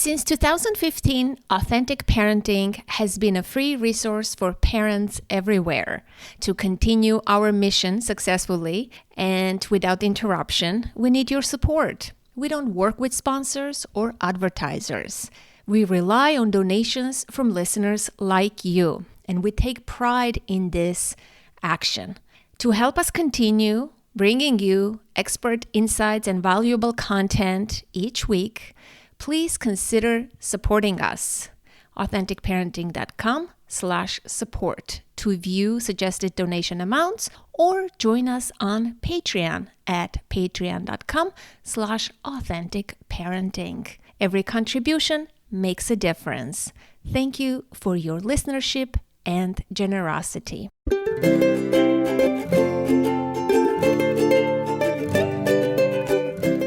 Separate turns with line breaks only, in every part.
Since 2015, Authentic Parenting has been a free resource for parents everywhere. To continue our mission successfully and without interruption, we need your support. We don't work with sponsors or advertisers. We rely on donations from listeners like you, and we take pride in this action. To help us continue bringing you expert insights and valuable content each week, please consider supporting us. AuthenticParenting.com/support to view suggested donation amounts or join us on Patreon at patreon.com/authenticparenting. Every contribution makes a difference. Thank you for your listenership and generosity.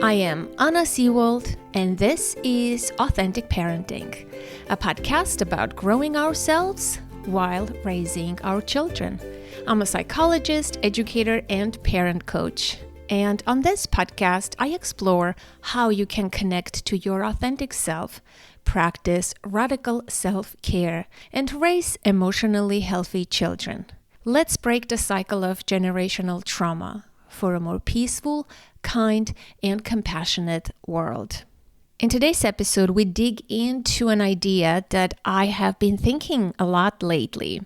I am Anna Seewald, and this is Authentic Parenting, a podcast about growing ourselves while raising our children. I'm a psychologist, educator, and parent coach. And on this podcast, I explore how you can connect to your authentic self, practice radical self-care, and raise emotionally healthy children. Let's break the cycle of generational trauma for a more peaceful, kind, and compassionate world. In today's episode, we dig into an idea that I have been thinking a lot lately.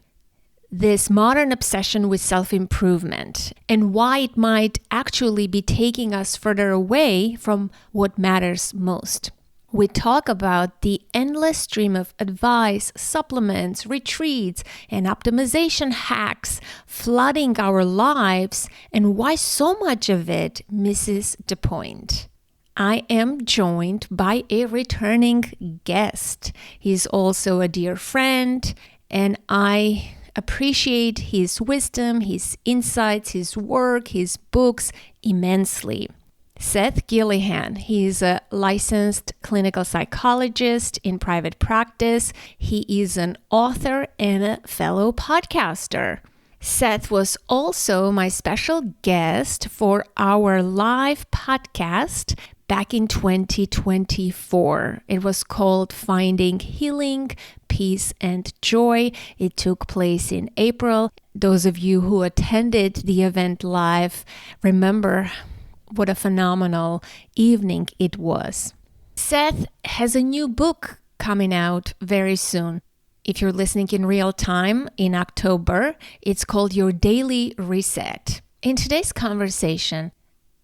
This modern obsession with self-improvement and why it might actually be taking us further away from what matters most. We talk about the endless stream of advice, supplements, retreats, and optimization hacks flooding our lives and why so much of it misses the point. I am joined by a returning guest. He's also a dear friend, and I appreciate his wisdom, his insights, his work, his books immensely. Seth Gillihan, he's a licensed clinical psychologist in private practice. He is an author and a fellow podcaster. Seth was also my special guest for our live podcast back in 2024. It was called Finding Healing, Peace, and Joy. It took place in April. Those of you who attended the event live remember what a phenomenal evening it was. Seth has a new book coming out very soon. If you're listening in real time, in October, it's called Your Daily Reset. In today's conversation,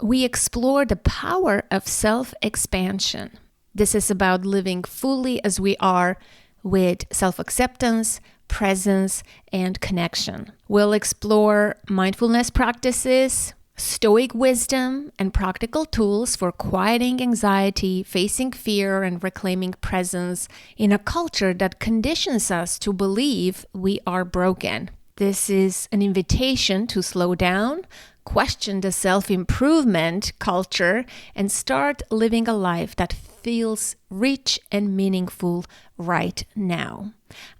we explore the power of self-expansion. This is about living fully as we are with self-acceptance, presence, and connection. We'll explore mindfulness practices, Stoic wisdom, and practical tools for quieting anxiety, facing fear, and reclaiming presence in a culture that conditions us to believe we are broken. This is an invitation to slow down, question the self-improvement culture, and start living a life that feels rich and meaningful right now.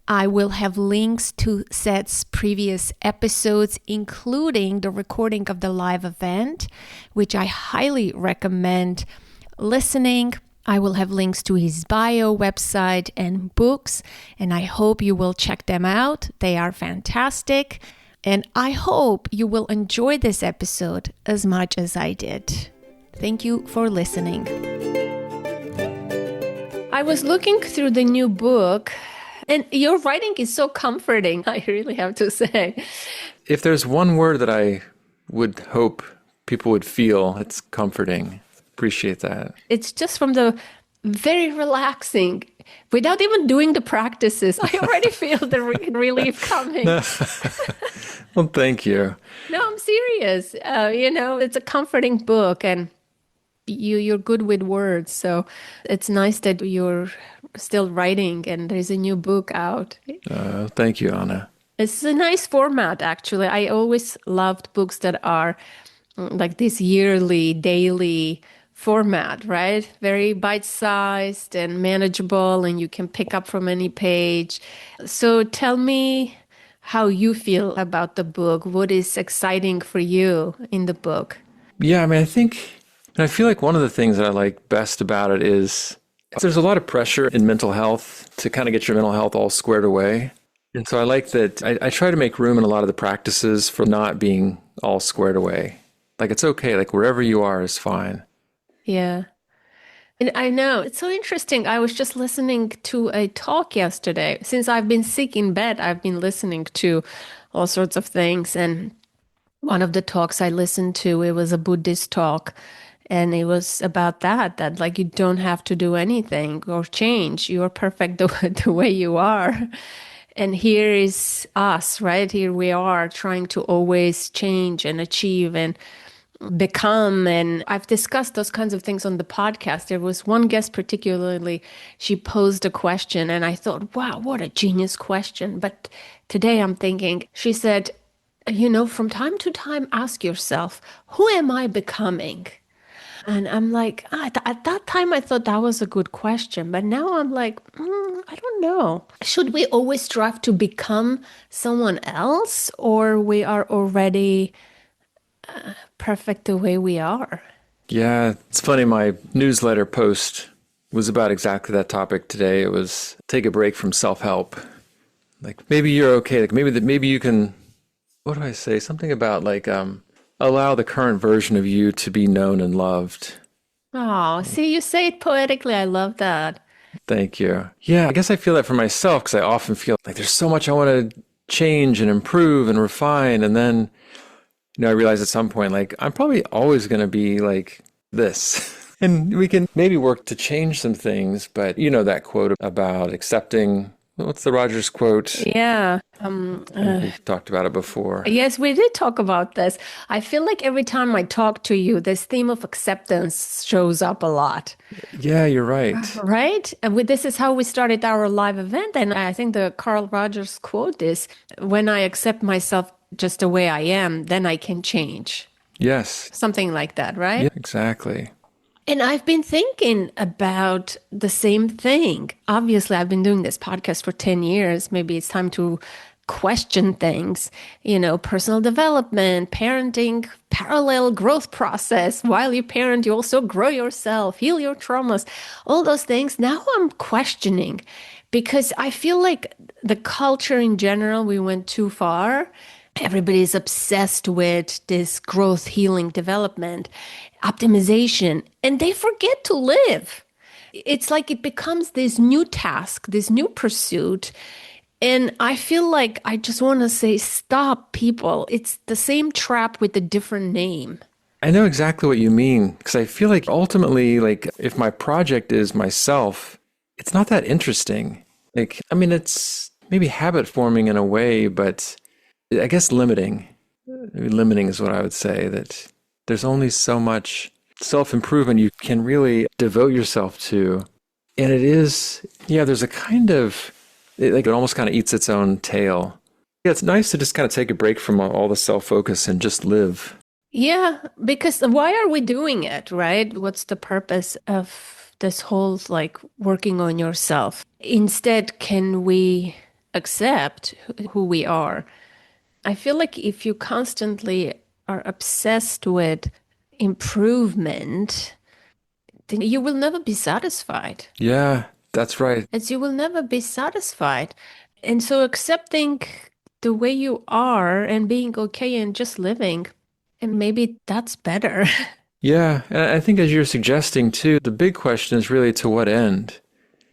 I will have links to Seth's previous episodes, including the recording of the live event, which I highly recommend listening. I will have links to his bio, website, and books, and I hope you will check them out. They are fantastic, and I hope you will enjoy this episode as much as I did. Thank you for listening. I was looking through the new book, and your writing is so comforting, I really have to say.
If there's one word that I would hope people would feel, it's comforting. Appreciate that.
It's just from the very relaxing, without even doing the practices, I already feel the relief coming.
Well, thank you.
No, I'm serious. It's a comforting book, and you're good with words. So it's nice that you're still writing and there's a new book out.
Thank you, Anna.
It's a nice format, actually. I always loved books that are like this yearly, daily format, right? Very bite-sized and manageable, and you can pick up from any page. So tell me how you feel about the book. What is exciting for you in the book?
Yeah, I feel like one of the things that I like best about it is There's a lot of pressure in mental health to kind of get your mental health all squared away. And so I like that I try to make room in a lot of the practices for not being all squared away. Like it's okay, like wherever you are is fine.
Yeah. And I know it's so interesting. I was just listening to a talk yesterday. Since I've been sick in bed, I've been listening to all sorts of things. And one of the talks I listened to, it was a Buddhist talk. And it was about that like you don't have to do anything or change. You're perfect the way you are. And here is us, right? Here we are trying to always change and achieve and become. And I've discussed those kinds of things on the podcast. There was one guest particularly, she posed a question and I thought, wow, what a genius question. But today I'm thinking, she said, from time to time, ask yourself, who am I becoming? And I'm like, at that time, I thought that was a good question. But now I'm like, I don't know. Should we always strive to become someone else or we are already perfect the way we are?
Yeah, it's funny. My newsletter post was about exactly that topic today. It was take a break from self-help. Like maybe you're okay. Like maybe you can, what do I say? Something about like, allow the current version of you to be known and loved.
Oh, see, you say it poetically. I love that.
Thank you. Yeah, I guess I feel that for myself because I often feel like there's so much I want to change and improve and refine. And then, I realize at some point, like, I'm probably always going to be like this. And we can maybe work to change some things. But that quote about accepting, what's the Rogers quote?
Yeah.
We've talked about it before.
Yes, we did talk about this. I feel like every time I talk to you, this theme of acceptance shows up a lot.
Yeah, you're right.
Right? This is how we started our live event. And I think the Carl Rogers quote is, when I accept myself just the way I am, then I can change.
Yes.
Something like that, right?
Yeah, exactly.
And I've been thinking about the same thing. Obviously, I've been doing this podcast for 10 years. Maybe it's time to question things, personal development, parenting, parallel growth process. While you parent, you also grow yourself, heal your traumas, all those things. Now I'm questioning because I feel like the culture in general, we went too far. Everybody's obsessed with this growth, healing, development, optimization, and they forget to live. It's like it becomes this new task, this new pursuit. And I feel like I just want to say, stop, people. It's the same trap with a different name.
I know exactly what you mean because I feel like ultimately, like if my project is myself, it's not that interesting. Like, I mean, it's maybe habit forming in a way, but I guess limiting. Limiting is what I would say, that there's only so much self-improvement you can really devote yourself to. And it is, there's a kind of, it almost kind of eats its own tail. Yeah, it's nice to just kind of take a break from all the self-focus and just live.
Yeah, because why are we doing it, right? What's the purpose of this whole like working on yourself? Instead, can we accept who we are? I feel like if you constantly are obsessed with improvement, then you will never be satisfied.
Yeah, that's right.
As you will never be satisfied. And so accepting the way you are and being okay and just living, and maybe that's better.
Yeah, and I think as you're suggesting too, the big question is really to what end?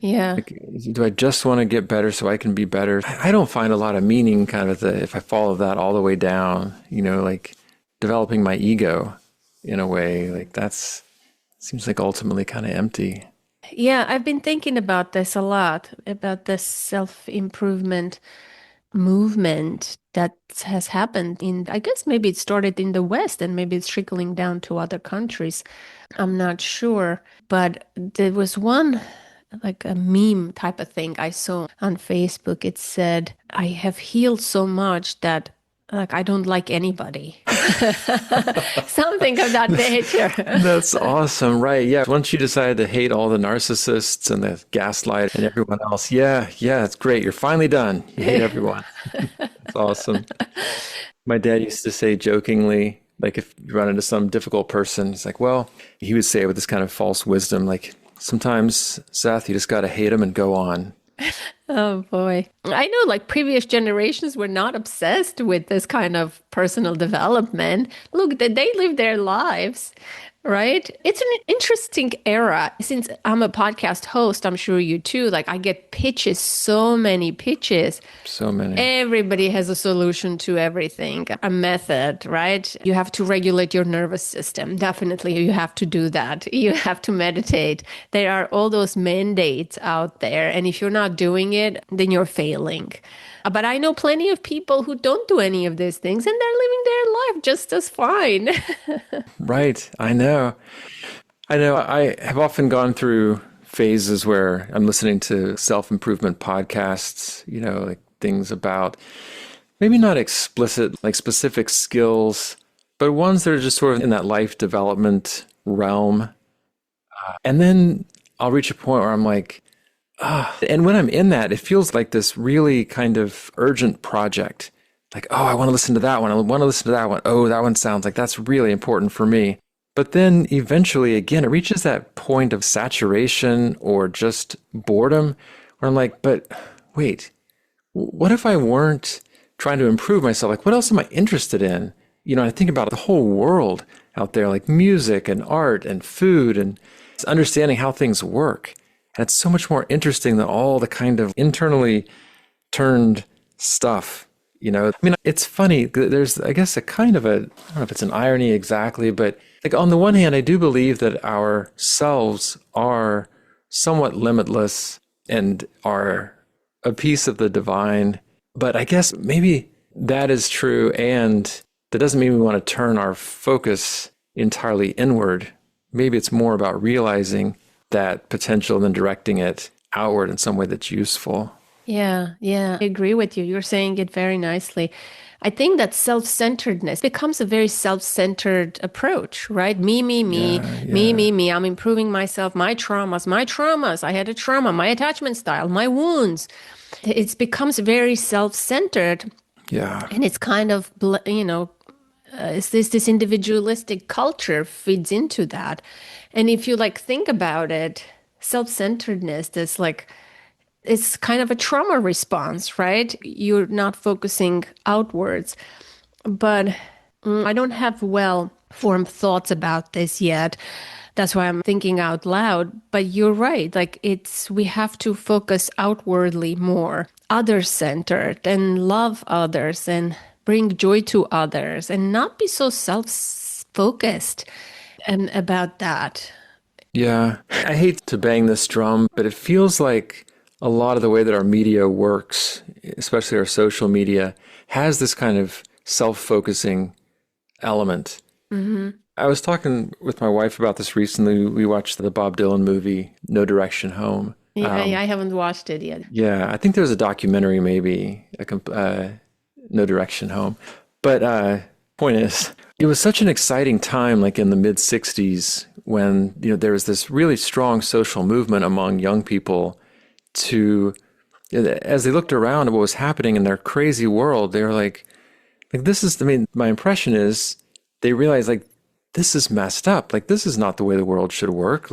Yeah.
Like, do I just want to get better so I can be better? I don't find a lot of meaning kind of if I follow that all the way down, like developing my ego in a way, like seems like ultimately kind of empty.
Yeah, I've been thinking about this a lot, about this self-improvement movement that has happened I guess maybe it started in the West and maybe it's trickling down to other countries. I'm not sure. But there was one, like a meme type of thing I saw on Facebook. It said, I have healed so much that like I don't like anybody. Something of that nature.
That's awesome, right? Yeah. Once you decide to hate all the narcissists and the gaslight and everyone else, yeah, it's great. You're finally done. You hate everyone. That's awesome. My dad used to say jokingly, like if you run into some difficult person, he's like, well, he would say it with this kind of false wisdom, like, sometimes, Seth, you just got to hate them and go on.
Oh boy. I know like previous generations were not obsessed with this kind of personal development. Look, they live their lives, right? It's an interesting era. Since I'm a podcast host, I'm sure you too. Like I get pitches, so many pitches.
So many.
Everybody has a solution to everything, a method, right? You have to regulate your nervous system. Definitely, you have to do that. You have to meditate. There are all those mandates out there. And if you're not doing it, then you're failing. But I know plenty of people who don't do any of these things and they're living their life just as fine.
Right. I know. I have often gone through phases where I'm listening to self-improvement podcasts, like things about maybe not explicit, like specific skills, but ones that are just sort of in that life development realm. And then I'll reach a point where I'm like, and when I'm in that, it feels like this really kind of urgent project. Like, oh, I want to listen to that one. I want to listen to that one. Oh, that one sounds like that's really important for me. But then eventually, again, it reaches that point of saturation or just boredom where I'm like, but wait, what if I weren't trying to improve myself? Like, what else am I interested in? I think about the whole world out there, like music and art and food and understanding how things work. And it's so much more interesting than all the kind of internally turned stuff. It's funny. There's, I guess, a kind of I don't know if it's an irony exactly, but like on the one hand, I do believe that our selves are somewhat limitless and are a piece of the divine. But I guess maybe that is true. And that doesn't mean we want to turn our focus entirely inward. Maybe it's more about realizing that potential and then directing it outward in some way that's useful.
Yeah, I agree with you. You're saying it very nicely. I think that self-centeredness becomes a very self-centered approach, right? Me, me. I'm improving myself, my traumas. I had a trauma, my attachment style, my wounds. It becomes very self-centered.
Yeah.
And it's kind of, it's this individualistic culture feeds into that. And if you think about it, self-centeredness, it's kind of a trauma response, right? You're not focusing outwards. But I don't have well-formed thoughts about this yet. That's why I'm thinking out loud. But you're right. We have to focus outwardly more, other-centered, and love others and bring joy to others and not be so self-focused about that.
Yeah. I hate to bang this drum, but it feels like a lot of the way that our media works, especially our social media, has this kind of self-focusing element. Mm-hmm. I was talking with my wife about this recently. We watched the Bob Dylan movie, No Direction Home.
Yeah, I haven't watched it yet.
Yeah, I think there was a documentary maybe, No Direction Home. But point is, it was such an exciting time, like in the mid-'60s, when there was this really strong social movement among young people as they looked around at what was happening in their crazy world, they were like this is, my impression is they realized this is messed up. This is not the way the world should work.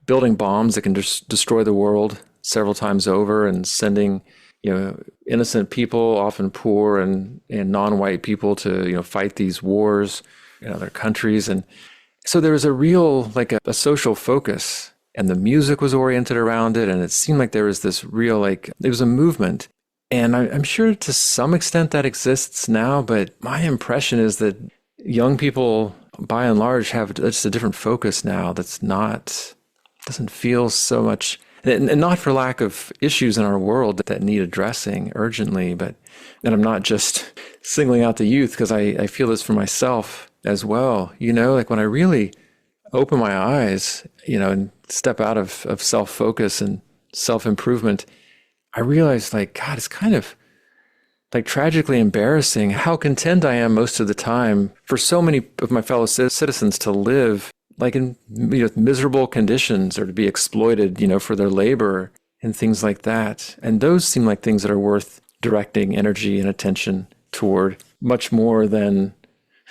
Building bombs that can just destroy the world several times over and sending, innocent people, often poor and non-white people to, fight these wars in other countries. And so there was a real, a social focus. And the music was oriented around it. And it seemed like there was this real, it was a movement. And I'm sure to some extent that exists now. But my impression is that young people, by and large, have just a different focus now doesn't feel so much, and not for lack of issues in our world that need addressing urgently. And I'm not just singling out the youth, because I feel this for myself as well. When I really open my eyes, and step out of self-focus and self-improvement, I realize God, it's kind of tragically embarrassing how content I am most of the time for so many of my fellow citizens to live in miserable conditions or to be exploited, for their labor and things like that. And those seem like things that are worth directing energy and attention toward much more than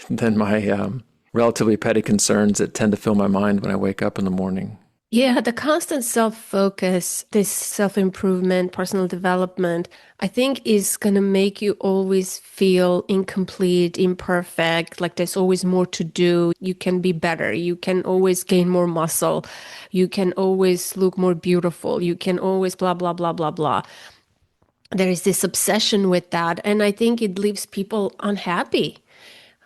my relatively petty concerns that tend to fill my mind when I wake up in the morning.
Yeah, the constant self-focus, this self-improvement, personal development, I think is going to make you always feel incomplete, imperfect, like there's always more to do. You can be better. You can always gain more muscle. You can always look more beautiful. You can always blah, blah, blah, blah, blah. There is this obsession with that. And I think it leaves people unhappy,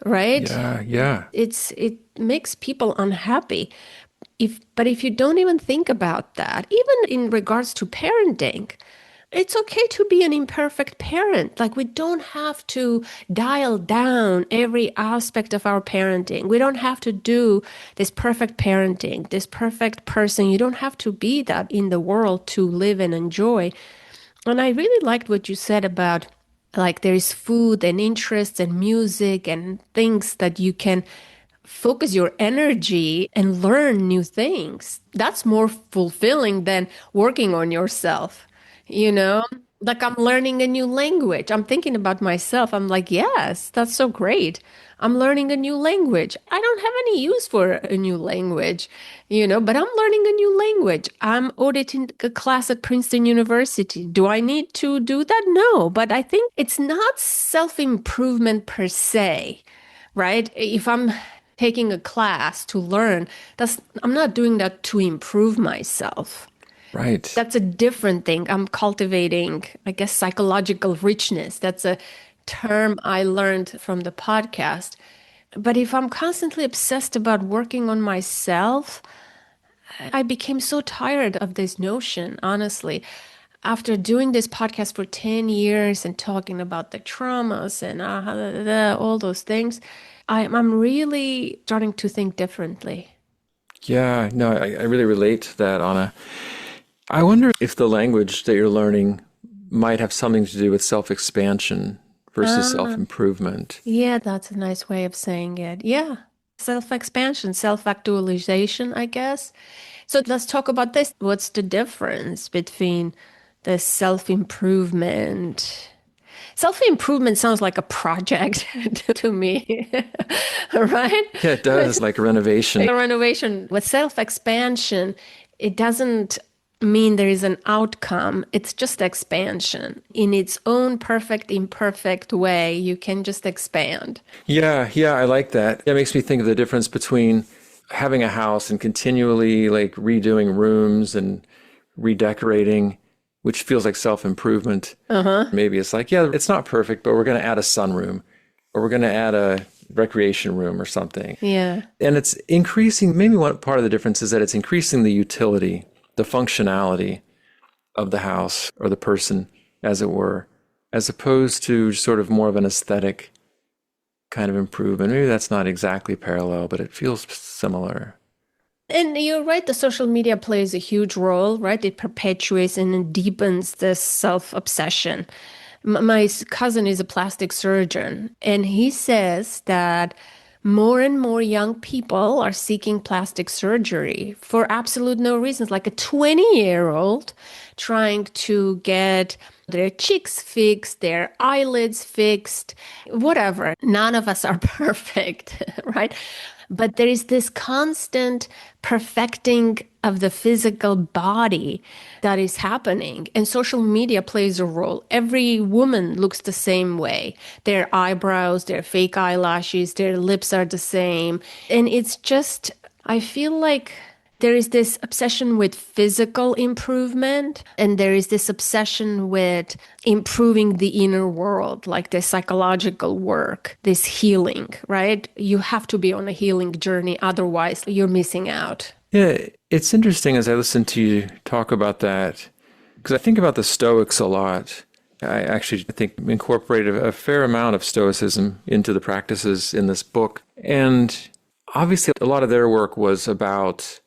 right?
Yeah, yeah.
It makes people unhappy. But if you don't even think about that, even in regards to parenting, it's okay to be an imperfect parent. Like we don't have to dial down every aspect of our parenting. We don't have to do this perfect parenting, this perfect person. You don't have to be that in the world to live and enjoy. And I really liked what you said about like there is food and interests and music and things that you can focus your energy and learn new things. That's more fulfilling than working on yourself, you know? Like I'm learning a new language. I'm thinking about myself. I'm like, yes, that's so great. I'm learning a new language. I don't have any use for a new language, but I'm learning a new language. I'm auditing a class at Princeton University. Do I need to do that? No, but I think it's not self-improvement per se, right? If I'm taking a class to learn, I'm not doing that to improve myself.
Right.
That's a different thing. I'm cultivating, I guess, psychological richness. That's a term I learned from the podcast. But if I'm constantly obsessed about working on myself, I became so tired of this notion, honestly. After doing this podcast for 10 years and talking about the traumas and all those things, I'm really starting to think differently.
Yeah, no, I really relate to that, Anna. I wonder if the language that you're learning might have something to do with self-expansion versus self-improvement.
Yeah, that's a nice way of saying it. Yeah. Self-expansion, self-actualization, I guess. So let's talk about this. What's the difference between the self-improvement? Self-improvement sounds like a project to me, right?
Yeah, it does, like renovation.
A renovation with self-expansion, it doesn't mean there is an outcome. It's just expansion. In its own perfect, imperfect way, you can just expand.
Yeah, I like that. It makes me think of the difference between having a house and continually like redoing rooms and redecorating, which feels like self-improvement. Maybe it's like, yeah, it's not perfect, but we're going to add a sunroom or we're going to add a recreation room or something.
Yeah.
And it's increasing, maybe one part of the difference is that it's increasing the utility, the functionality of the house or the person, as it were, as opposed to sort of more of an aesthetic kind of improvement. Maybe that's not exactly parallel, but it feels similar.
And you're right, the social media plays a huge role, right? It perpetuates and it deepens this self-obsession. My cousin is a plastic surgeon, and he says that more and more young people are seeking plastic surgery for absolute no reasons, like a 20-year-old trying to get their cheeks fixed, their eyelids fixed, whatever. None of us are perfect, right? But there is this constant perfecting of the physical body that is happening. And social media plays a role. Every woman looks the same way. Their eyebrows, their fake eyelashes, their lips are the same. And it's just, I feel like there is this obsession with physical improvement, and there is this obsession with improving the inner world, like the psychological work, this healing, right? You have to be on a healing journey, otherwise you're missing out.
Yeah, it's interesting as I listen to you talk about that, because I think about the Stoics a lot. I actually think incorporated a fair amount of Stoicism into the practices in this book. And obviously a lot of their work was about,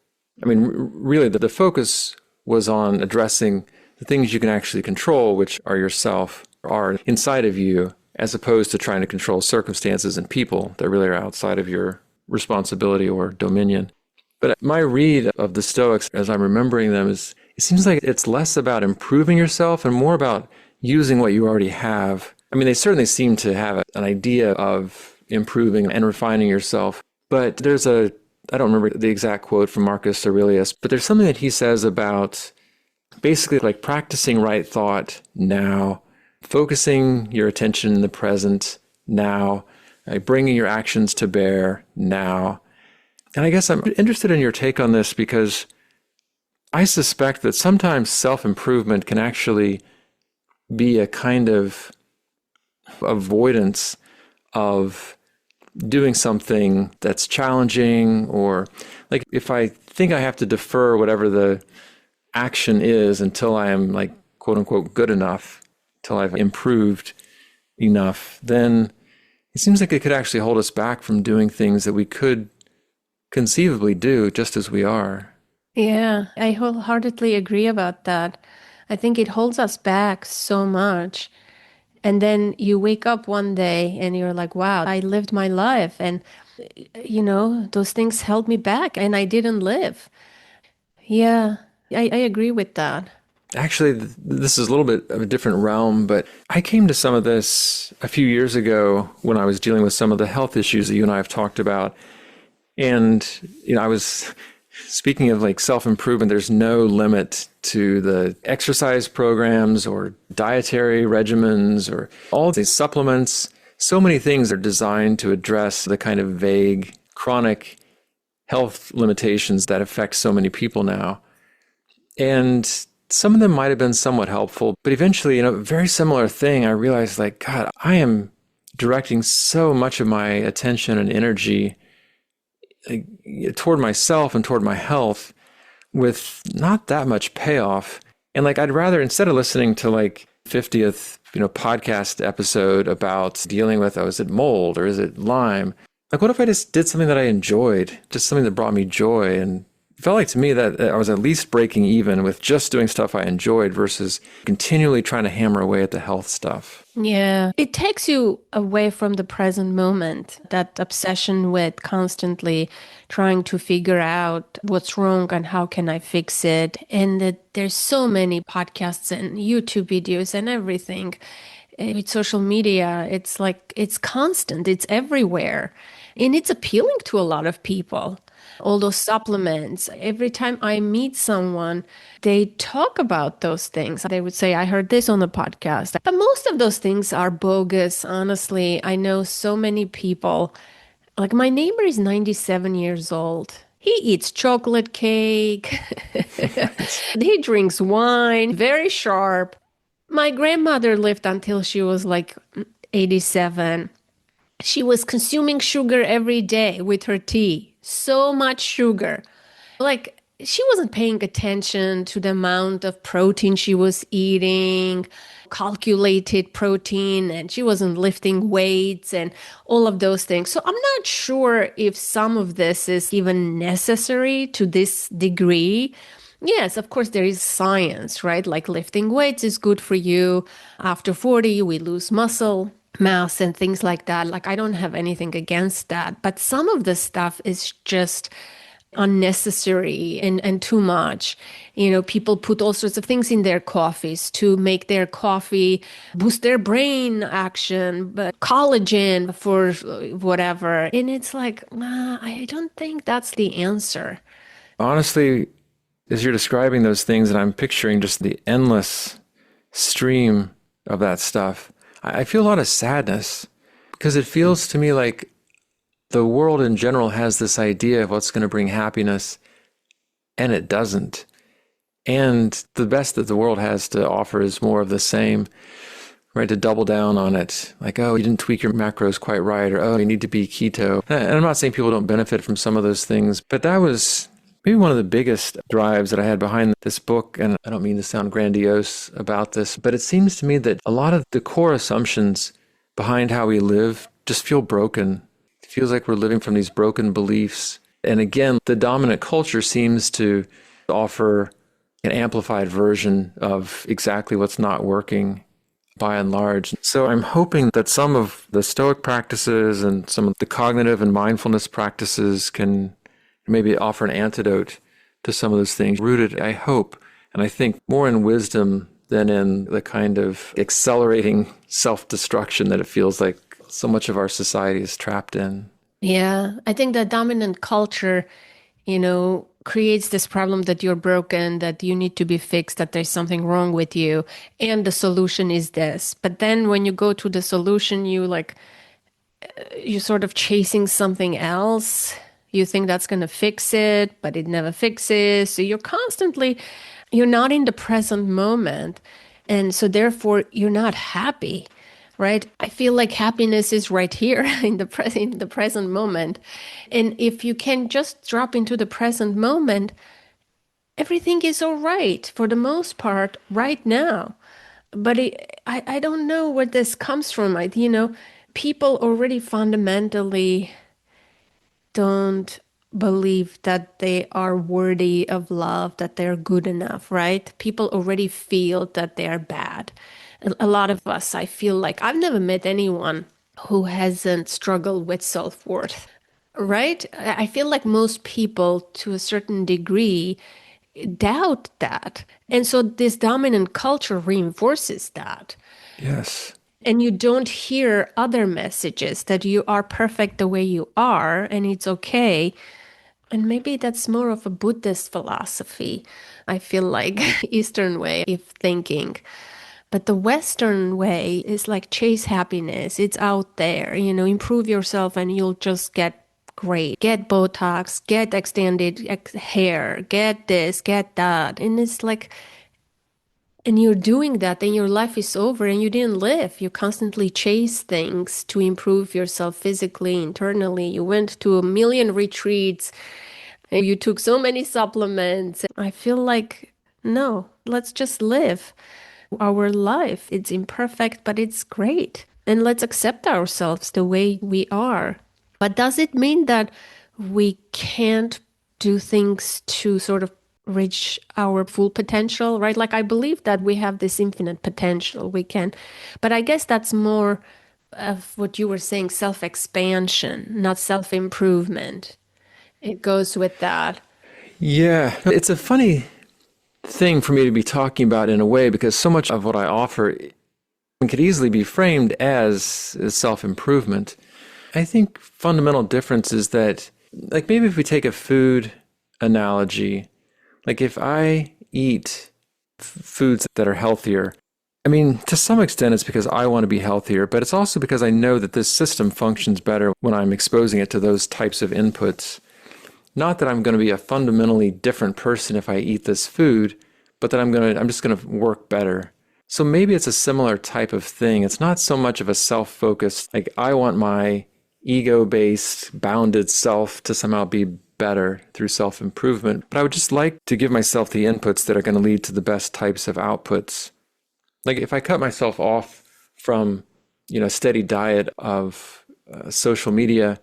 really the focus was on addressing the things you can actually control, which are yourself, are inside of you, as opposed to trying to control circumstances and people that really are outside of your responsibility or dominion. But my read of the Stoics, as I'm remembering them, is it seems like it's less about improving yourself and more about using what you already have. They certainly seem to have an idea of improving and refining yourself, but there's a I don't remember the exact quote from Marcus Aurelius, but there's something that he says about basically like practicing right thought now, focusing your attention in the present now, bringing your actions to bear now. And I guess I'm interested in your take on this because I suspect that sometimes self-improvement can actually be a kind of avoidance of doing something that's challenging, or like if I think I have to defer whatever the action is until I am like quote unquote good enough, till I've improved enough, then it seems like it could actually hold us back from doing things that we could conceivably do just as we are.
Yeah, I wholeheartedly agree about that. I think it holds us back so much. And then you wake up one day and you're like, wow, I lived my life. And, those things held me back and I didn't live. Yeah, I agree with that.
Actually, this is a little bit of a different realm, but I came to some of this a few years ago when I was dealing with some of the health issues that you and I have talked about. And, I was speaking of like self-improvement, there's no limit to the exercise programs or dietary regimens or all these supplements. So many things are designed to address the kind of vague, chronic health limitations that affect so many people now. And some of them might have been somewhat helpful, but eventually, a very similar thing, I realized like, God, I am directing so much of my attention and energy toward myself and toward my health with not that much payoff. And like, I'd rather, instead of listening to like 50th, podcast episode about dealing with, is it mold or is it Lyme? Like, what if I just did something that I enjoyed, just something that brought me joy? And it felt like to me that I was at least breaking even with just doing stuff I enjoyed versus continually trying to hammer away at the health stuff.
Yeah, it takes you away from the present moment, that obsession with constantly trying to figure out what's wrong and how can I fix it. And that there's so many podcasts and YouTube videos and everything. With social media, it's like it's constant, it's everywhere. And it's appealing to a lot of people. All those supplements. Every time I meet someone, they talk about those things. They would say, I heard this on the podcast. But most of those things are bogus, honestly. I know so many people. Like my neighbor is 97 years old. He eats chocolate cake. He drinks wine, very sharp. My grandmother lived until she was like 87. She was consuming sugar every day with her tea. So much sugar. Like, she wasn't paying attention to the amount of protein she was eating, calculated protein, and she wasn't lifting weights and all of those things. So I'm not sure if some of this is even necessary to this degree. Yes, of course, there is science, right? Like lifting weights is good for you. After 40, we lose muscle mass and things like that. Like, I don't have anything against that. But some of the stuff is just unnecessary and too much. People put all sorts of things in their coffees to make their coffee boost their brain action, but collagen for whatever. And it's like, I don't think that's the answer.
Honestly, as you're describing those things, and I'm picturing just the endless stream of that stuff, I feel a lot of sadness because it feels to me like the world in general has this idea of what's going to bring happiness, and it doesn't. And the best that the world has to offer is more of the same, right? To double down on it. Like, oh, you didn't tweak your macros quite right, or, oh, you need to be keto. And I'm not saying people don't benefit from some of those things, but that was maybe one of the biggest drives that I had behind this book. And I don't mean to sound grandiose about this, but it seems to me that a lot of the core assumptions behind how we live just feel broken. It feels like we're living from these broken beliefs. And again, the dominant culture seems to offer an amplified version of exactly what's not working by and large. So I'm hoping that some of the Stoic practices and some of the cognitive and mindfulness practices can maybe offer an antidote to some of those things, rooted, I hope, and I think more in wisdom than in the kind of accelerating self-destruction that it feels like so much of our society is trapped in.
Yeah, I think the dominant culture, creates this problem that you're broken, that you need to be fixed, that there's something wrong with you, and the solution is this. But then when you go to the solution, you're sort of chasing something else. You think that's going to fix it, but it never fixes. So you're not in the present moment. And so therefore you're not happy, right? I feel like happiness is right here in the present moment. And if you can just drop into the present moment, everything is all right for the most part right now. But I don't know where this comes from. People already fundamentally don't believe that they are worthy of love, that they're good enough, right? People already feel that they are bad. A lot of us, I feel like I've never met anyone who hasn't struggled with self-worth, right? I feel like most people, to a certain degree, doubt that. And so this dominant culture reinforces that.
Yes.
And you don't hear other messages that you are perfect the way you are and it's okay. And maybe that's more of a Buddhist philosophy. I feel like Eastern way of thinking. But the Western way is like chase happiness. It's out there, improve yourself and you'll just get great. Get Botox, get extended hair, get this, get that. And it's like, and you're doing that, then your life is over and you didn't live. You constantly chase things to improve yourself physically, internally. You went to a million retreats and you took so many supplements. I feel like, no, let's just live our life. It's imperfect, but it's great. And let's accept ourselves the way we are. But does it mean that we can't do things to sort of reach our full potential, right? Like I believe that we have this infinite potential. We can, but I guess that's more of what you were saying, self-expansion, not self-improvement. It goes with that.
Yeah. It's a funny thing for me to be talking about in a way because so much of what I offer could easily be framed as self-improvement. I think fundamental difference is that, like maybe if we take a food analogy, like if I eat foods that are healthier, I mean, to some extent it's because I want to be healthier, but it's also because I know that this system functions better when I'm exposing it to those types of inputs. Not that I'm going to be a fundamentally different person if I eat this food, but that I'm just going to work better. So maybe it's a similar type of thing. It's not so much of a self-focused, like I want my ego-based, bounded self to somehow be better through self-improvement. But I would just like to give myself the inputs that are going to lead to the best types of outputs. Like if I cut myself off from, a steady diet of social media,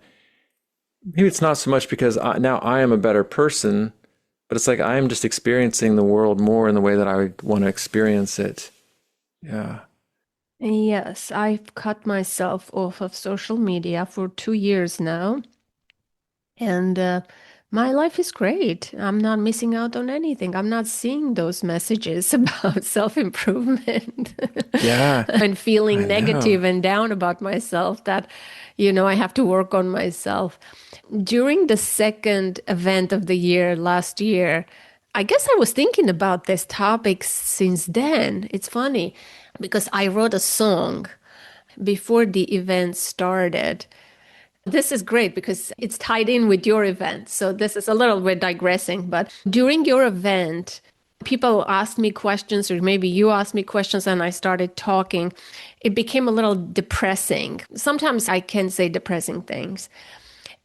maybe it's not so much because now I am a better person, but it's like I am just experiencing the world more in the way that I want to experience it. Yeah.
Yes, I've cut myself off of social media for 2 years now. And my life is great. I'm not missing out on anything. I'm not seeing those messages about self-improvement
Yeah,
and
I
feeling
know.
negative and down about myself that, I have to work on myself. During the second event of the year last year, I guess I was thinking about this topic since then. It's funny because I wrote a song before the event started. This is great because it's tied in with your event. So this is a little bit digressing, but during your event, people asked me questions, or maybe you asked me questions, and I started talking. It became a little depressing. Sometimes I can say depressing things.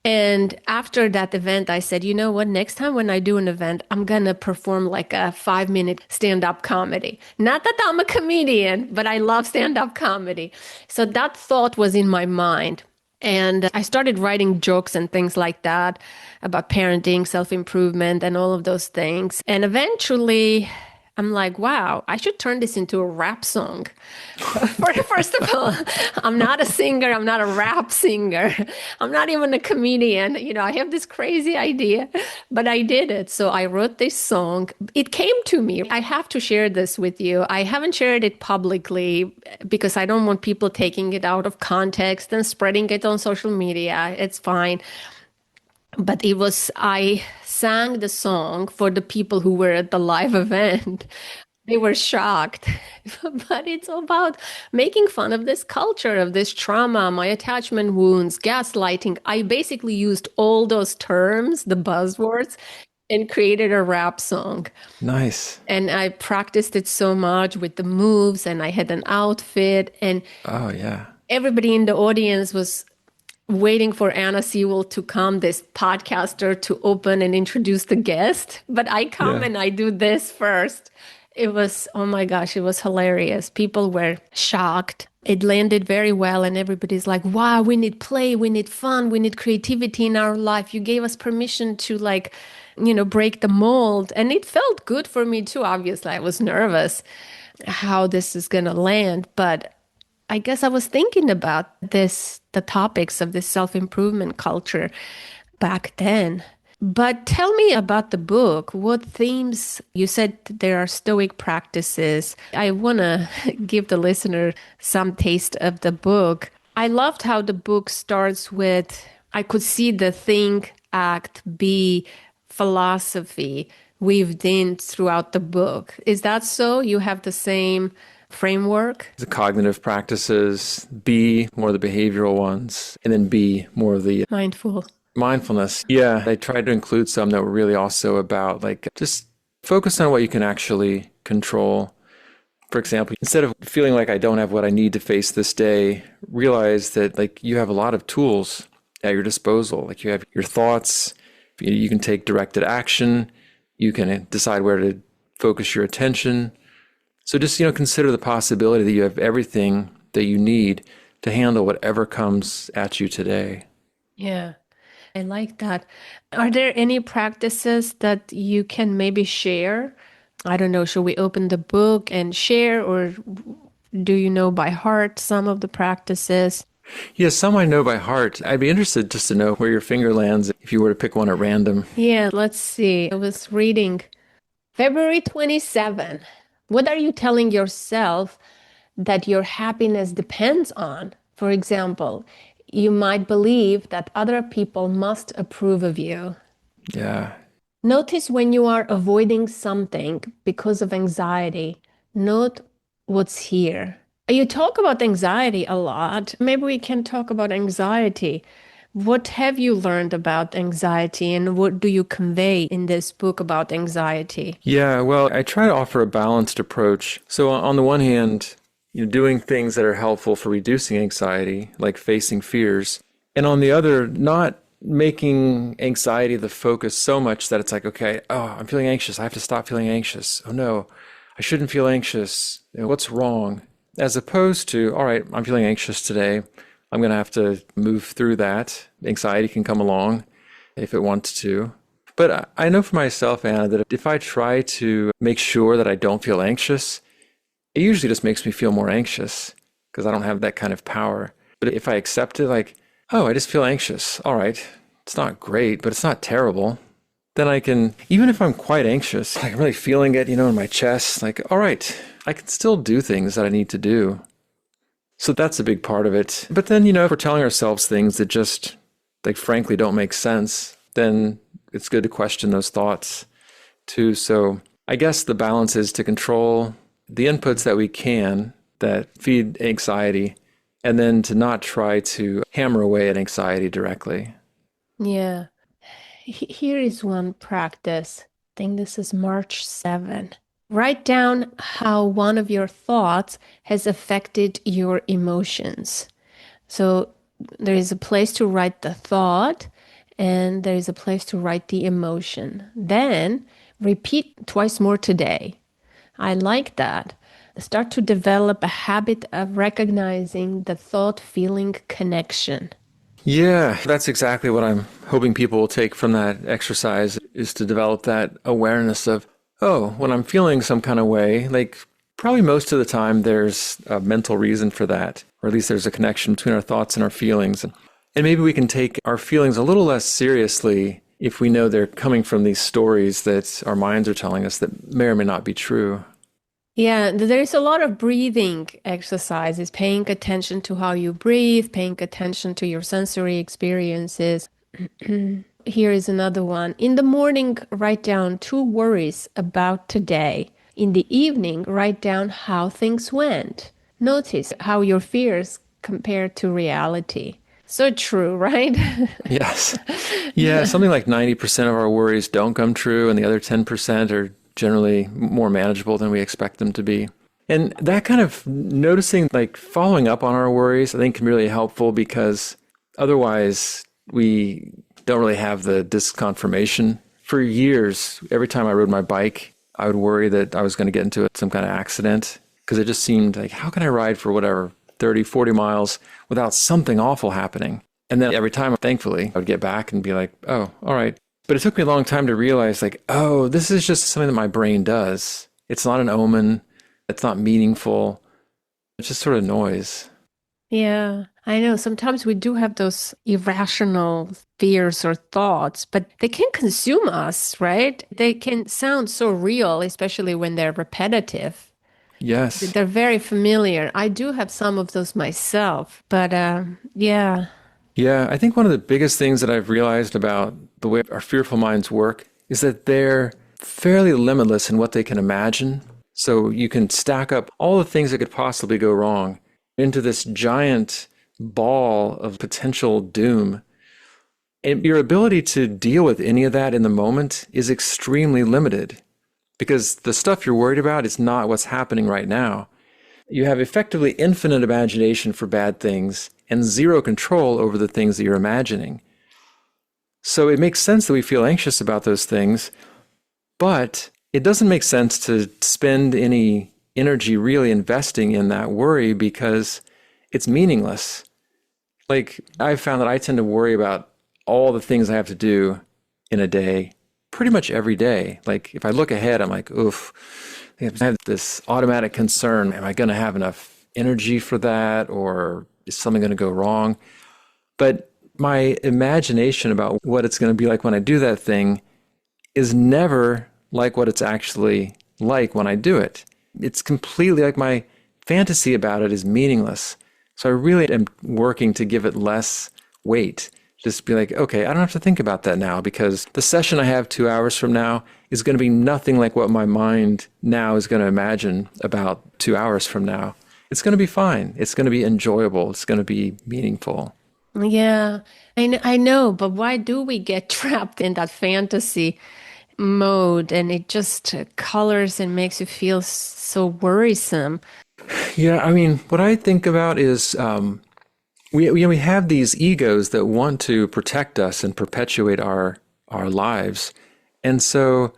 And after that event, I said, you know what? Next time when I do an event, I'm going to perform like a 5-minute stand-up comedy. Not that I'm a comedian, but I love stand-up comedy. So that thought was in my mind. And I started writing jokes and things like that about parenting, self-improvement, and all of those things. And eventually, I'm like, wow, I should turn this into a rap song. First of all, I'm not a singer. I'm not a rap singer. I'm not even a comedian. I have this crazy idea, but I did it. So I wrote this song. It came to me. I have to share this with you. I haven't shared it publicly because I don't want people taking it out of context and spreading it on social media. It's fine. But I sang the song for the people who were at the live event. They were shocked. But it's about making fun of this culture, of this trauma, my attachment wounds, gaslighting. I basically used all those terms, the buzzwords, and created a rap song.
Nice.
And I practiced it so much with the moves, and I had an outfit, and
Oh, yeah.
everybody in the audience was waiting for Anna Sewell to come, this podcaster, to open and introduce the guest. But I come
Yeah.
and I do this first. It was, oh my gosh, it was hilarious. People were shocked. It landed very well, and everybody's like, wow, we need play, we need fun, we need creativity in our life. You gave us permission to break the mold. And it felt good for me too. Obviously, I was nervous how this is going to land, but I guess I was thinking about the topics of this self-improvement culture back then. But tell me about the book. What themes? You said there are Stoic practices. I want to give the listener some taste of the book. I loved how the book starts with, I could see the think, act, be philosophy weaved in throughout the book. Is that so? You have the same framework?
The cognitive practices, B, more of the behavioral ones, and then B, more of the mindfulness. Yeah, I tried to include some that were really also about just focus on what you can actually control. For example, instead of feeling like I don't have what I need to face this day, realize that you have a lot of tools at your disposal. You have your thoughts, you can take directed action, you can decide where to focus your attention. So just, consider the possibility that you have everything that you need to handle whatever comes at you today.
Yeah, I like that. Are there any practices that you can maybe share? I don't know, should we open the book and share, or do you know by heart some of the practices?
Yeah, some I know by heart. I'd be interested just to know where your finger lands if you were to pick one at random.
Yeah, let's see. I was reading February 27. What are you telling yourself that your happiness depends on? For example, you might believe that other people must approve of you.
Yeah.
Notice when you are avoiding something because of anxiety. Note what's here. You talk about anxiety a lot. Maybe we can talk about anxiety. What have you learned about anxiety, and what do you convey in this book about anxiety?
Yeah, well, I try to offer a balanced approach. So on the one hand, doing things that are helpful for reducing anxiety, like facing fears. And on the other, not making anxiety the focus so much that it's like, okay, oh, I'm feeling anxious. I have to stop feeling anxious. Oh no, I shouldn't feel anxious. What's wrong? As opposed to, all right, I'm feeling anxious today. I'm going to have to move through that. Anxiety can come along if it wants to. But I know for myself, Anna, that if I try to make sure that I don't feel anxious, it usually just makes me feel more anxious because I don't have that kind of power. But if I accept it, oh, I just feel anxious. All right, it's not great, but it's not terrible. Then I can, even if I'm quite anxious, I'm really feeling it, in my chest, all right, I can still do things that I need to do. So that's a big part of it. But then, if we're telling ourselves things that just, frankly don't make sense, then it's good to question those thoughts too. So I guess the balance is to control the inputs that we can that feed anxiety, and then to not try to hammer away at anxiety directly.
Yeah. Here is one practice. I think this is March 7. Write down how one of your thoughts has affected your emotions. So there is a place to write the thought, and there is a place to write the emotion. Then repeat twice more today. I like that. Start to develop a habit of recognizing the thought-feeling connection.
Yeah, that's exactly what I'm hoping people will take from that exercise, is to develop that awareness of, Oh, when I'm feeling some kind of way, like probably most of the time there's a mental reason for that, or at least there's a connection between our thoughts and our feelings. And maybe we can take our feelings a little less seriously if we know they're coming from these stories that our minds are telling us that may or may not be true.
Yeah, there's a lot of breathing exercises, paying attention to how you breathe, paying attention to your sensory experiences. Here is another one. In the morning, write down two worries about today. In the evening, write down how things went. Notice how your fears compare to reality. So true, right?
Yes. Yeah, something like 90% of our worries don't come true, and the other 10% are generally more manageable than we expect them to be. And that kind of noticing, like following up on our worries, I think can be really helpful because otherwise we don't really have the disconfirmation. For years, every time I rode my bike, I would worry that I was going to get into some kind of accident because it just seemed like, how can I ride for whatever, 30, 40 miles without something awful happening? And then every time, thankfully, I would get back and be like, oh, all right. But it took me a long time to realize, like, oh, this is just something that my brain does. It's not an omen. It's not meaningful. It's just sort of noise.
Yeah, I know. Sometimes we do have those irrational fears or thoughts, but they can consume us, right? They can sound so real, especially when they're repetitive.
Yes.
They're very familiar. I do have some of those myself, but yeah.
Yeah, I think one of the biggest things that I've realized about the way our fearful minds work is that they're fairly limitless in what they can imagine. So you can stack up all the things that could possibly go wrong into this giant ball of potential doom. And your ability to deal with any of that in the moment is extremely limited because the stuff you're worried about is not what's happening right now. You have effectively infinite imagination for bad things and zero control over the things that you're imagining. So it makes sense that we feel anxious about those things, but it doesn't make sense to spend any energy really investing in that worry because it's meaningless. Like I've found that I tend to worry about all the things I have to do in a day pretty much every day. Like if I look ahead, I'm like, oof, I have this automatic concern. Am I going to have enough energy for that? Or is something going to go wrong? But my imagination about what it's going to be like when I do that thing is never like what it's actually like when I do it. It's completely like my fantasy about it is meaningless. So I really am working to give it less weight. Just be like, okay, I don't have to think about that now because the session I have 2 hours from now is going to be nothing like what my mind now is going to imagine about 2 hours from now. It's going to be fine. It's going to be enjoyable. It's going to be meaningful.
Yeah, I know, but why do we get trapped in that fantasy mode and it just colors and makes you feel so worrisome?
Yeah, I mean, what I think about is we have these egos that want to protect us and perpetuate our lives. And so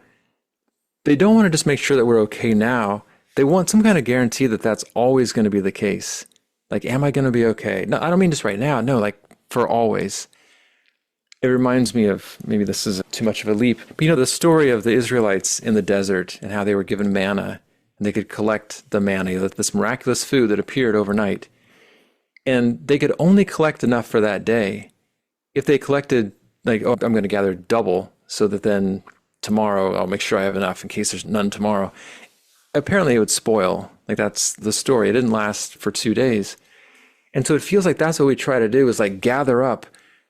they don't want to just make sure that we're okay now. They want some kind of guarantee that that's always going to be the case. Like, am I going to be okay? No, I don't mean just right now. No, like for always. It reminds me of, maybe this is too much of a leap, but you know, the story of the Israelites in the desert and how they were given manna and they could collect the manna, this miraculous food that appeared overnight. And they could only collect enough for that day. If they collected, like, oh, I'm going to gather double so that then tomorrow I'll make sure I have enough in case there's none tomorrow. Apparently it would spoil. Like that's the story. It didn't last for 2 days. And so it feels like that's what we try to do is like gather up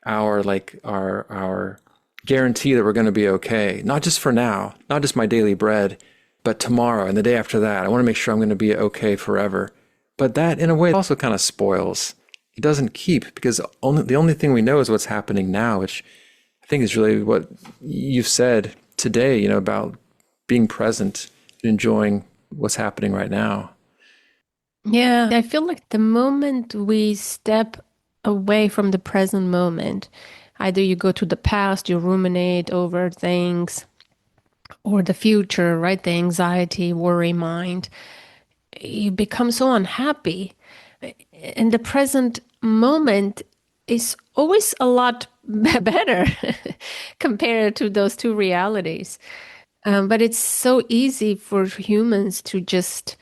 our guarantee that we're going to be okay. Not just for now, not just my daily bread, but tomorrow and the day after that. I want to make sure I'm going to be okay forever. But that in a way also kind of spoils. It doesn't keep because the only thing we know is what's happening now, which I think is really what you've said today, you know, about being present and enjoying what's happening right now.
Yeah, I feel like the moment we step away from the present moment, either you go to the past, you ruminate over things, or the future, right? The anxiety, worry mind, you become so unhappy. And the present moment is always a lot better compared to those two realities. But it's so easy for humans to just,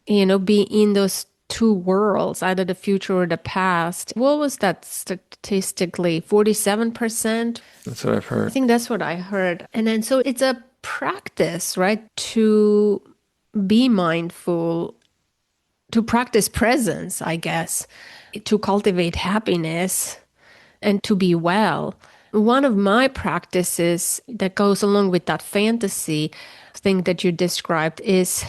be in those two worlds, either the future or the past. What was that statistically? 47%?
That's what I've
I
heard.
think that's what I heard. And then so it's a practice, right? To be mindful, to practice presence, I guess, to cultivate happiness and to be well. One of my practices that goes along with that fantasy thing that you described is,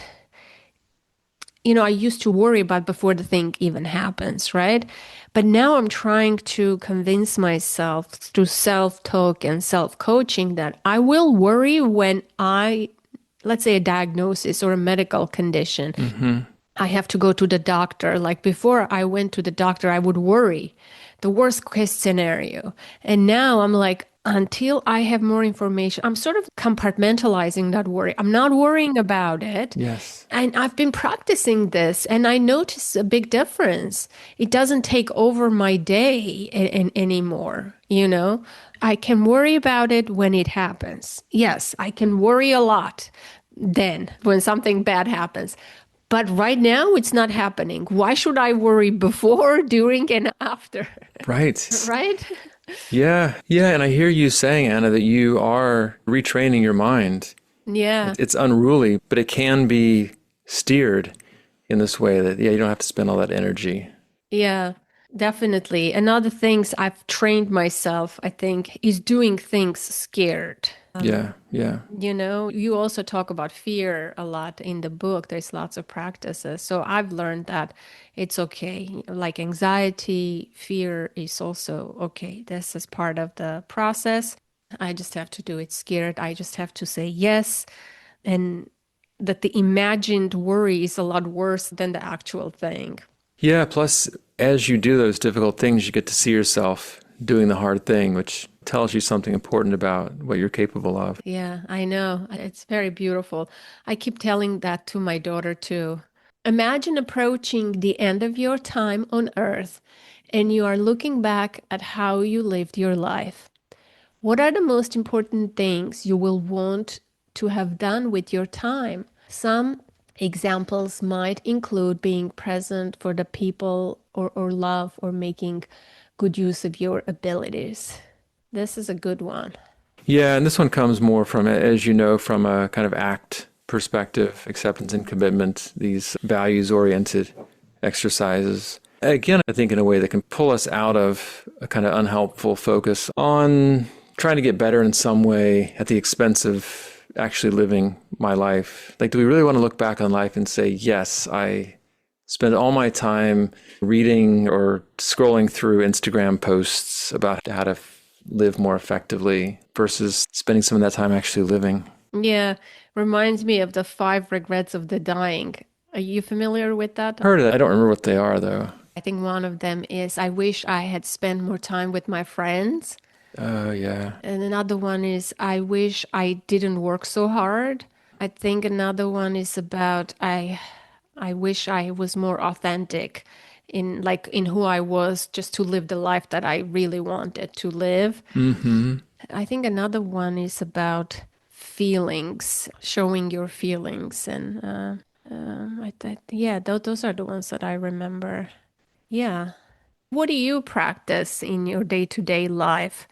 I used to worry about before the thing even happens, right? But now I'm trying to convince myself through self-talk and self-coaching that I will worry when let's say a diagnosis or a medical condition.
Mm-hmm.
I have to go to the doctor. Like before I went to the doctor, I would worry the worst case scenario. And now I'm like, until I have more information, I'm sort of compartmentalizing that worry. I'm not worrying about it.
Yes.
And I've been practicing this and I notice a big difference. It doesn't take over my day anymore, I can worry about it when it happens. Yes, I can worry a lot then when something bad happens. But right now, it's not happening. Why should I worry before, during, and after?
Right.
Right?
Yeah. Yeah. And I hear you saying, Anna, that you are retraining your mind.
Yeah.
It's unruly, but it can be steered in this way that, you don't have to spend all that energy.
Yeah, definitely. And other things I've trained myself, I think, is doing things scared.
Yeah. Yeah.
You also talk about fear a lot in the book. There's lots of practices. So I've learned that it's okay. Like anxiety, fear is also okay. This is part of the process. I just have to do it scared. I just have to say yes. And that the imagined worry is a lot worse than the actual thing.
Yeah. Plus, as you do those difficult things, you get to see yourself doing the hard thing, which tells you something important about what you're capable of.
Yeah, I know. It's very beautiful. I keep telling that to my daughter too. Imagine approaching the end of your time on Earth and you are looking back at how you lived your life. What are the most important things you will want to have done with your time? Some examples might include being present for the people or love or making good use of your abilities. This is a good one.
Yeah, and this one comes more from, as you know, from a kind of ACT perspective, acceptance and commitment, these values-oriented exercises. Again, I think in a way that can pull us out of a kind of unhelpful focus on trying to get better in some way at the expense of actually living my life. Like, do we really want to look back on life and say, yes, I spend all my time reading or scrolling through Instagram posts about how to live more effectively versus spending some of that time actually living?
Yeah, reminds me of the 5 regrets of the dying. Are you familiar with that?
Heard of it. I don't remember what they are, though.
I think one of them is I wish I had spent more time with my friends.
Oh, yeah.
And another one is I wish I didn't work so hard. I think another one is about I wish I was more authentic in who I was, just to live the life that I really wanted to live.
Mm-hmm.
I think another one is about feelings, showing your feelings, and those are the ones that I remember. Yeah. What do you practice in your day-to-day life?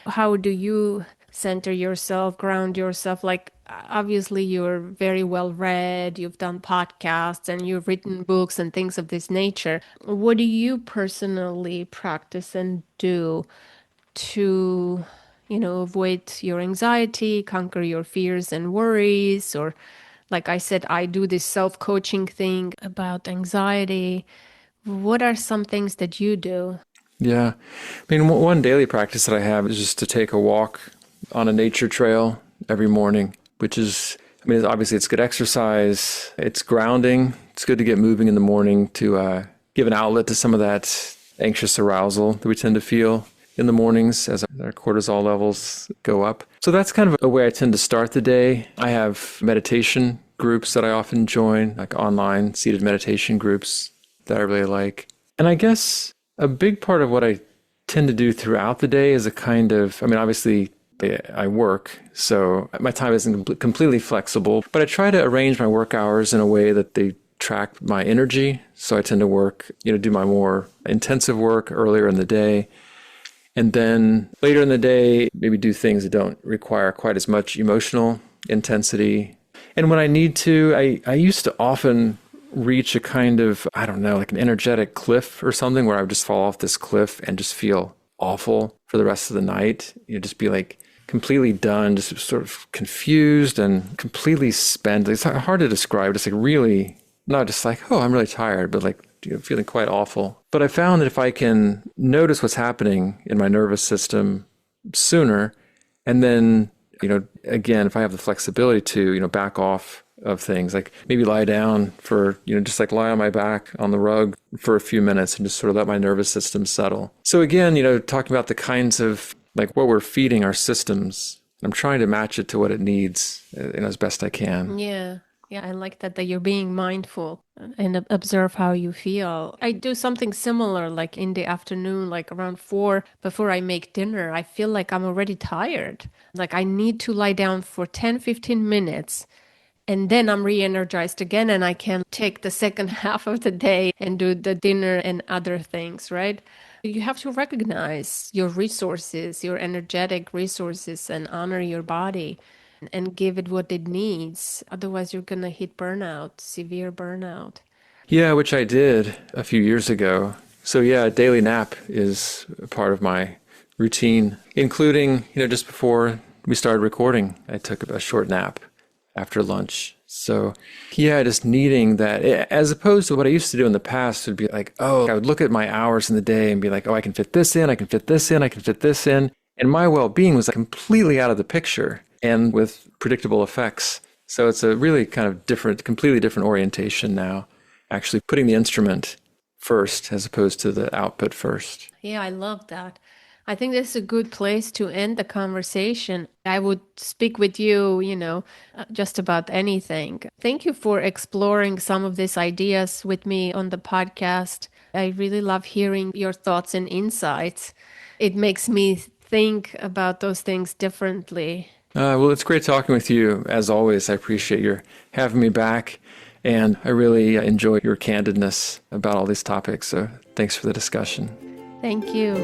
How do you center yourself, ground yourself? Like, obviously, you're very well read, you've done podcasts, and you've written books and things of this nature. What do you personally practice and do to, avoid your anxiety, conquer your fears and worries? Or, like I said, I do this self-coaching thing about anxiety. What are some things that you do?
Yeah. I mean, one daily practice that I have is just to take a walk on a nature trail every morning, which is, obviously it's good exercise. It's grounding. It's good to get moving in the morning to give an outlet to some of that anxious arousal that we tend to feel in the mornings as our cortisol levels go up. So that's kind of a way I tend to start the day. I have meditation groups that I often join, like online seated meditation groups that I really like. And I guess a big part of what I tend to do throughout the day is a kind of, obviously I work, so my time isn't completely flexible, but I try to arrange my work hours in a way that they track my energy. So I tend to work, do my more intensive work earlier in the day. And then later in the day, maybe do things that don't require quite as much emotional intensity. And when I need to, I used to often reach a kind of, like an energetic cliff or something where I would just fall off this cliff and just feel awful for the rest of the night. Just be like completely done, just sort of confused and completely spent. It's hard to describe. Just like really, not just like, oh, I'm really tired, but like feeling quite awful. But I found that if I can notice what's happening in my nervous system sooner, and then, again, if I have the flexibility to, back off of things, like maybe lie down for, just like lie on my back on the rug for a few minutes and just sort of let my nervous system settle. So again, talking about the kinds of like what we're feeding our systems, I'm trying to match it to what it needs, as best I can.
Yeah. Yeah, I like that you're being mindful and observe how you feel. I do something similar, like in the afternoon, like around 4, before I make dinner. I feel like I'm already tired. Like I need to lie down for 10, 15 minutes. And then I'm re-energized again, and I can take the second half of the day and do the dinner and other things, right? You have to recognize your resources, your energetic resources, and honor your body and give it what it needs. Otherwise, you're going to hit burnout, severe burnout.
Yeah, which I did a few years ago. So yeah, a daily nap is a part of my routine, including, just before we started recording, I took a short nap after lunch. So yeah, just needing that, as opposed to what I used to do in the past would be like, I would look at my hours in the day and be like, I can fit this in, I can fit this in, I can fit this in. And my well-being was completely out of the picture and with predictable effects. So it's a really kind of completely different orientation now, actually putting the instrument first as opposed to the output first.
Yeah, I love that. I think this is a good place to end the conversation. I would speak with you, just about anything. Thank you for exploring some of these ideas with me on the podcast. I really love hearing your thoughts and insights. It makes me think about those things differently.
Well, it's great talking with you. As always, I appreciate your having me back. And I really enjoy your candidness about all these topics. So thanks for the discussion.
Thank you.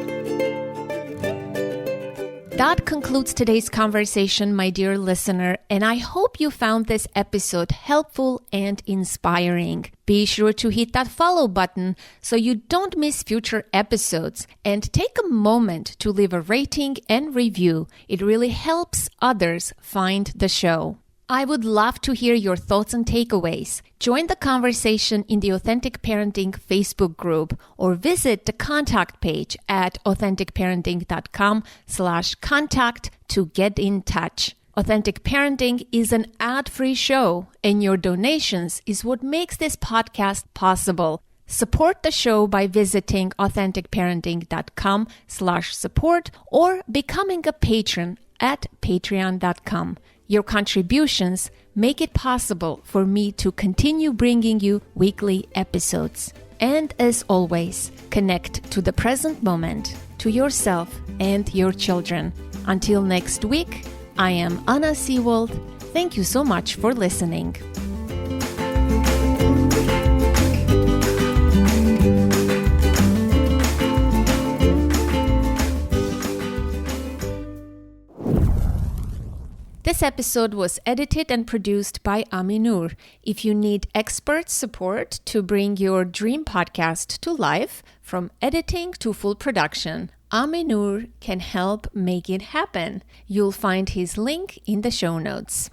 That concludes today's conversation, my dear listener, and I hope you found this episode helpful and inspiring. Be sure to hit that follow button so you don't miss future episodes, and take a moment to leave a rating and review. It really helps others find the show. I would love to hear your thoughts and takeaways. Join the conversation in the Authentic Parenting Facebook group or visit the contact page at authenticparenting.com/contact to get in touch. Authentic Parenting is an ad-free show, and your donations is what makes this podcast possible. Support the show by visiting authenticparenting.com/support or becoming a patron at patreon.com. Your contributions make it possible for me to continue bringing you weekly episodes. And as always, connect to the present moment, to yourself and your children. Until next week, I am Anna Seawold. Thank you so much for listening. This episode was edited and produced by Ami Noor. If you need expert support to bring your dream podcast to life, from editing to full production, Ami Noor can help make it happen. You'll find his link in the show notes.